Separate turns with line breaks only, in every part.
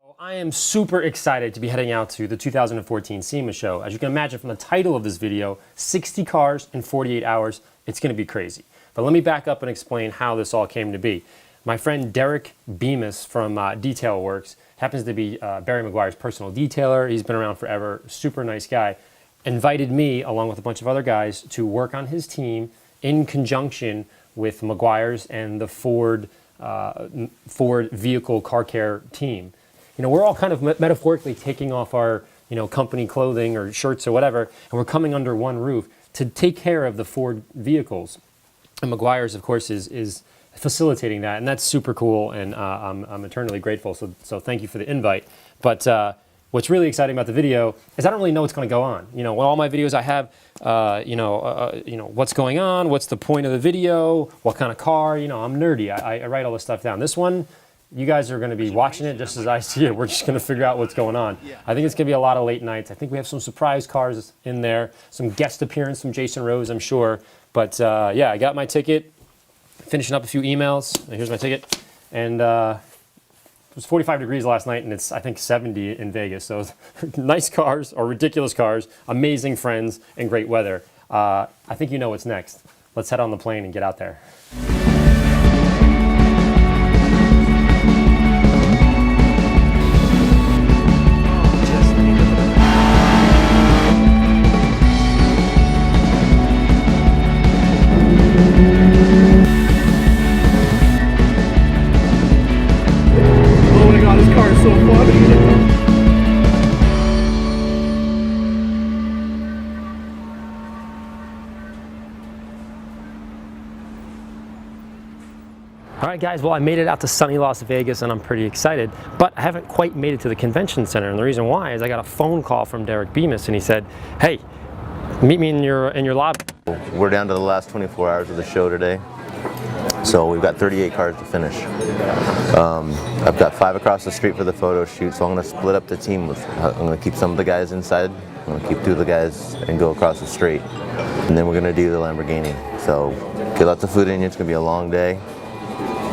Well, I am super excited to be heading out to the 2014 Sema show. As you can imagine from the title of this video, 60 cars in 48 hours, it's going to be crazy. But let me back up and explain how this all came to be. My friend Derek Bemiss from Detail Works happens to be Barry Meguiars' personal detailer. He's been around forever, super nice guy. Invited me, along with a bunch of other guys, to work on his team in conjunction with Meguiars and the Ford vehicle car care team. You know, we're all kind of metaphorically taking off our, company clothing or shirts or whatever, and we're coming under one roof to take care of the Ford vehicles. And Meguiars, of course, is facilitating that, and that's super cool, and I'm eternally grateful, so thank you for the invite. But what's really exciting about the video is I don't really know what's going to go on. With all my videos I have, what's going on, what's the point of the video, what kind of car, I'm nerdy. I write all this stuff down. This one, you guys are going to be watching it just as I see it. We're just going to figure out what's going on. I think it's going to be a lot of late nights. I think we have some surprise cars in there, some guest appearance from Jason Rose, I'm sure. But yeah, I got my ticket, finishing up a few emails. Here's my ticket. And it was 45 degrees last night, and it's, I think, 70 in Vegas. So nice cars, or ridiculous cars, amazing friends, and great weather. I think you know what's next. Let's head on the plane and get out there. All right, guys, well, I made it out to sunny Las Vegas, and I'm pretty excited, but I haven't quite made it to the convention center, and the reason why is I got a phone call from Derek Bemiss, and he said, hey, meet me in your lobby.
We're down to the last 24 hours of the show today, so we've got 38 cars to finish. I've got 5 across the street for the photo shoot, so I'm going to split up the team. I'm going to keep some of the guys inside, I'm going to keep 2 of the guys and go across the street, and then we're going to do the Lamborghini. So get lots of food in you, it's going to be a long day.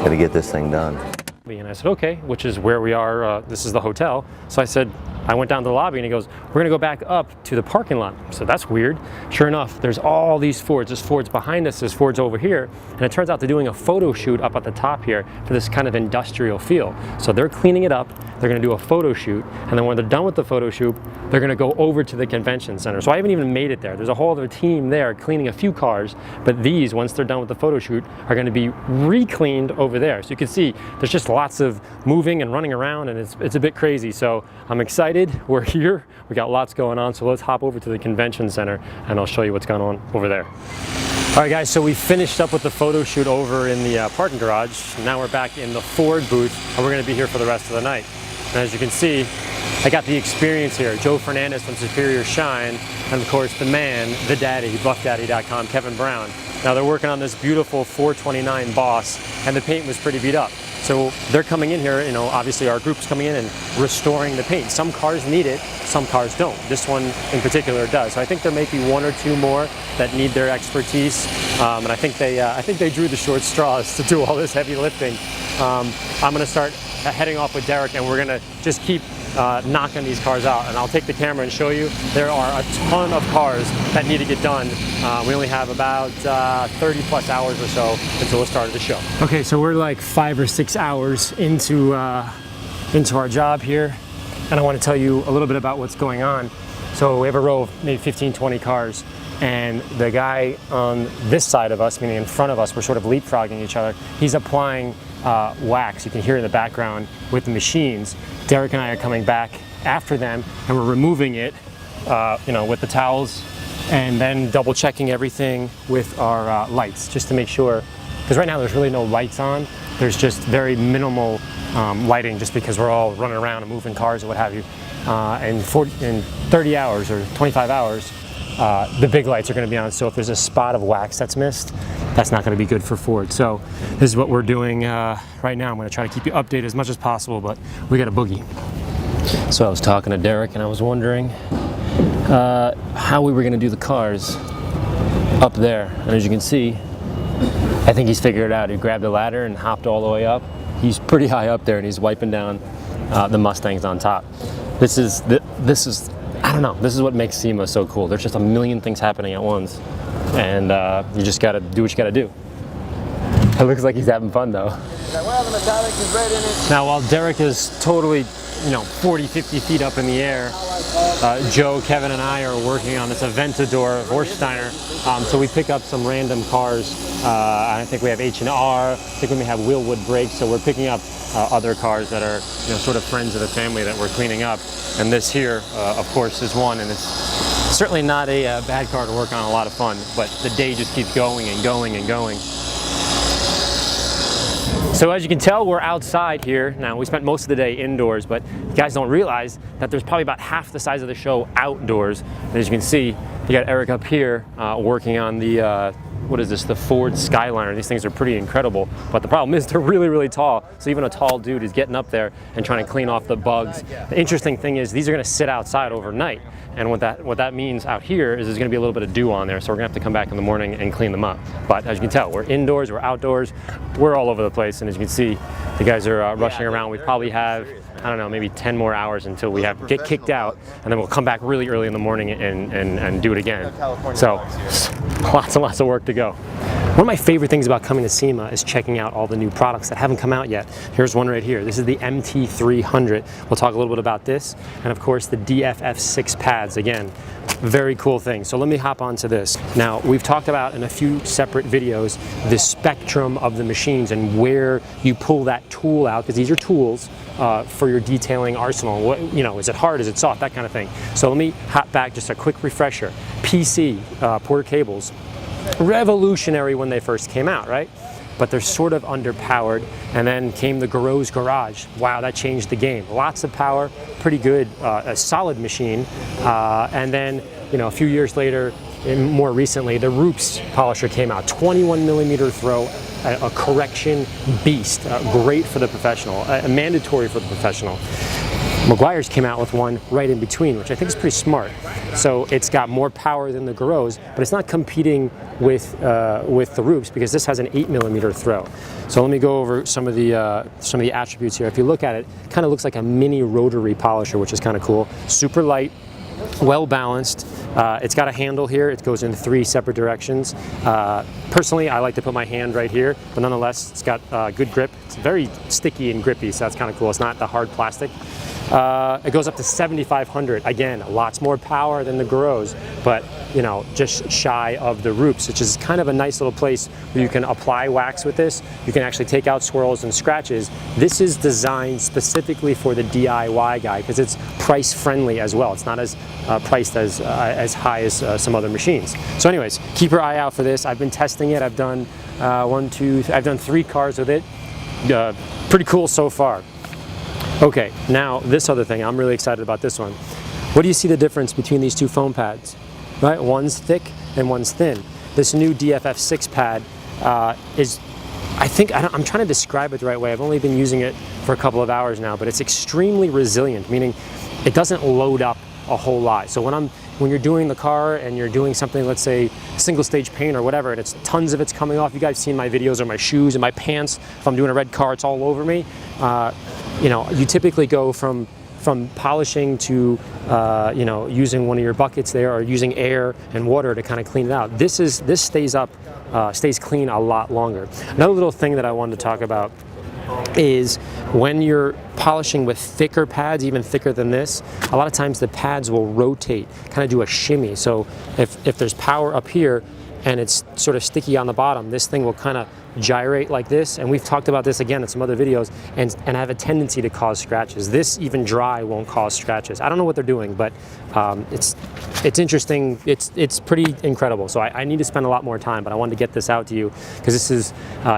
Got to get this thing done.
And I said, okay, which is where we are. This is the hotel. So I said, I went down to the lobby, and he goes, we're going to go back up to the parking lot. So that's weird. Sure enough, there's all these Fords. There's Fords behind us, there's Fords over here. And it turns out they're doing a photo shoot up at the top here for this kind of industrial feel. So they're cleaning it up. They're going to do a photo shoot. And then when they're done with the photo shoot, they're going to go over to the convention center. So I haven't even made it there. There's a whole other team there cleaning a few cars. But these, once they're done with the photo shoot, are going to be re-cleaned over there. So you can see there's just lots of moving and running around, and it's a bit crazy. So I'm excited. We're here. We got lots going on. So let's hop over to the convention center, and I'll show you what's going on over there. All right, guys, so we finished up with the photo shoot over in the parking garage. Now we're back in the Ford booth, and we're going to be here for the rest of the night. And as you can see, I got the experience here. Joe Fernandez from Superior Shine, and of course the man, the daddy, buffdaddy.com, Kevin Brown. Now they're working on this beautiful 429 Boss, and the paint was pretty beat up. So they're coming in here, obviously our group's coming in and restoring the paint. Some cars need it, some cars don't. This one in particular does. So I think there may be 1 or 2 more that need their expertise. And I think they drew the short straws to do all this heavy lifting. I'm gonna start heading off with Derek, and we're gonna just keep knocking these cars out, and I'll take the camera and show you. There are a ton of cars that need to get done. We only have about 30 plus hours or so until the start of the show. Okay, so we're like 5 or 6 hours into our job here, and I want to tell you a little bit about what's going on. So we have a row of maybe 15, 20 cars, and the guy on this side of us, meaning in front of us, we're sort of leapfrogging each other. He's applying wax. You can hear in the background with the machines. Derek and I are coming back after them, and we're removing it, with the towels, and then double checking everything with our lights, just to make sure, because right now there's really no lights on. There's just very minimal lighting, just because we're all running around and moving cars or what have you. In 30 hours or 25 hours, the big lights are going to be on. So if there's a spot of wax that's missed, that's not going to be good for Ford. So this is what we're doing right now. I'm going to try to keep you updated as much as possible, but we got a boogie. So I was talking to Derek, and I was wondering how we were going to do the cars up there. And as you can see, I think he's figured it out. He grabbed a ladder and hopped all the way up. He's pretty high up there, and he's wiping down the Mustangs on top. This is I don't know. This is what makes SEMA so cool. There's just a million things happening at once, and you just gotta do what you gotta do. It looks like he's having fun though.
Well, the metallic is right in it.
Now, while Derek is totally, 40, 50 feet up in the air, Joe, Kevin, and I are working on this Aventador Horsteiner. So we pick up some random cars. I think we have H&R. I think we may have Wheelwood brakes. So we're picking up other cars that are, sort of friends of the family that we're cleaning up. And this here, of course, is one. And it's certainly not a bad car to work on. A lot of fun. But the day just keeps going and going and going. So as you can tell, we're outside here. Now, we spent most of the day indoors, but you guys don't realize that there's probably about half the size of the show outdoors. And as you can see, you got Eric up here working on the, what is this, the Ford Skyliner. These things are pretty incredible, but the problem is they're really, really tall. So even a tall dude is getting up there and trying to clean off the bugs. The interesting thing is these are gonna sit outside overnight. And what that means out here is there's gonna be a little bit of dew on there, so we're gonna have to come back in the morning and clean them up. But as you can tell, we're indoors, we're outdoors, we're all over the place, and as you can see, the guys are rushing around. We probably have, I don't know, maybe 10 more hours until we get kicked out, and then we'll come back really early in the morning and do it again. So, lots and lots of work to go. One of my favorite things about coming to SEMA is checking out all the new products that haven't come out yet. Here's one right here. This is the MT300. We'll talk a little bit about this. And of course, the DFF6 pads. Again, very cool thing. So let me hop onto this. Now, we've talked about in a few separate videos the spectrum of the machines and where you pull that tool out, because these are tools for your detailing arsenal. What, is it hard, is it soft, that kind of thing. So let me hop back, just a quick refresher. PC, Porter cables. Revolutionary when they first came out, right? But they're sort of underpowered. And then came the Garreau's Garage. Wow, that changed the game. Lots of power, pretty good, a solid machine. And then, a few years later, and more recently, the Roops polisher came out. 21 millimeter throw, a correction beast. Great for the professional, mandatory for the professional. Meguiars came out with one right in between, which I think is pretty smart. So it's got more power than the Garreau's, but it's not competing with the Roops because this has an 8 millimeter throw. So let me go over some of the attributes here. If you look at it, it kind of looks like a mini rotary polisher, which is kind of cool. Super light, well balanced. It's got a handle here. It goes in 3 separate directions. Personally, I like to put my hand right here, but nonetheless, it's got good grip. It's very sticky and grippy, so that's kind of cool. It's not the hard plastic. It goes up to 7,500. Again, lots more power than the Garreau's, but just shy of the Roops, which is kind of a nice little place where you can apply wax with this. You can actually take out swirls and scratches. This is designed specifically for the DIY guy because it's price friendly as well. It's not as priced as high as some other machines. So anyways, keep your eye out for this. I've been testing it. I've done I've done 3 cars with it. Pretty cool so far. Okay, now this other thing, I'm really excited about this one. What do you see the difference between these 2 foam pads? Right, one's thick and one's thin. This new DFF6 pad is, I'm trying to describe it the right way. I've only been using it for a couple of hours now, but it's extremely resilient, meaning it doesn't load up a whole lot. So when you're doing the car and you're doing something, let's say single stage paint or whatever, and it's tons of it's coming off. You guys seen my videos or my shoes and my pants. If I'm doing a red car, it's all over me. You typically go from polishing to using one of your buckets there or using air and water to kind of clean it out. This stays clean a lot longer. Another little thing that I wanted to talk about is when you're polishing with thicker pads, even thicker than this, a lot of times the pads will rotate, kind of do a shimmy. So if there's power up here and it's sort of sticky on the bottom, this thing will kind of gyrate like this, and we've talked about this again in some other videos, and have a tendency to cause scratches. This, even dry, won't cause scratches. I don't know what they're doing, but it's interesting. It's pretty incredible. So I need to spend a lot more time, but I wanted to get this out to you because this is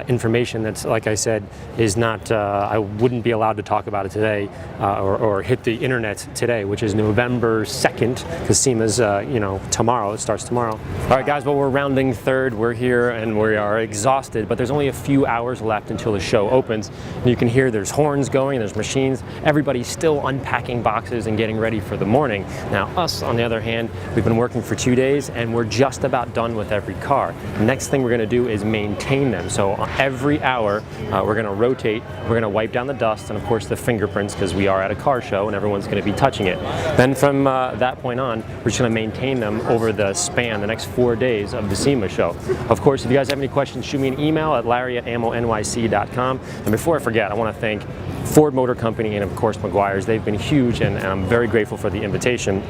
information that's, like I said, is not, I wouldn't be allowed to talk about it today or hit the internet today, which is November 2nd, because SEMA's, tomorrow. It starts tomorrow. All right, guys, well, we're rounding third. We're here and we are exhausted, but there's only a few hours left until the show opens. And you can hear there's horns going, there's machines. Everybody's still unpacking boxes and getting ready for the morning. Now us, on the other hand, we've been working for 2 days and we're just about done with every car. The next thing we're going to do is maintain them. So every hour we're going to rotate, we're going to wipe down the dust and of course the fingerprints, because we are at a car show and everyone's going to be touching it. Then from that point on, we're just going to maintain them over the span, the next 4 days of the SEMA show. Of course, if you guys have any questions, shoot me an email at larry@ammonyc.com. And before I forget, I want to thank Ford Motor Company and of course Meguiars. They've been huge and I'm very grateful for the invitation.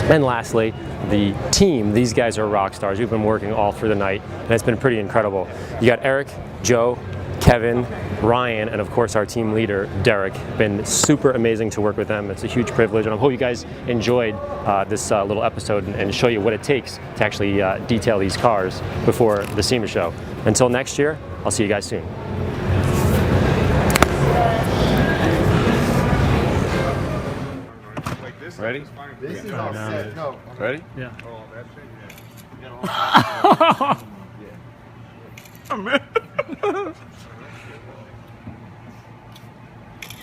And lastly, the team. These guys are rock stars. We've been working all through the night and it's been pretty incredible. You got Eric, Joe, Kevin, Ryan, and of course our team leader, Derek. Been super amazing to work with them. It's a huge privilege, and I hope you guys enjoyed this little episode and show you what it takes to actually detail these cars before the SEMA show. Until next year, I'll see you guys soon.
Ready?
This is all set. No.
Ready?
Yeah.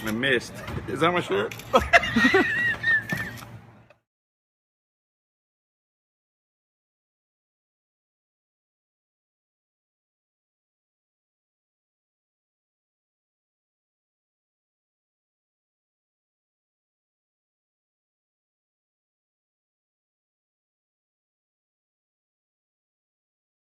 I missed. Is that my shirt?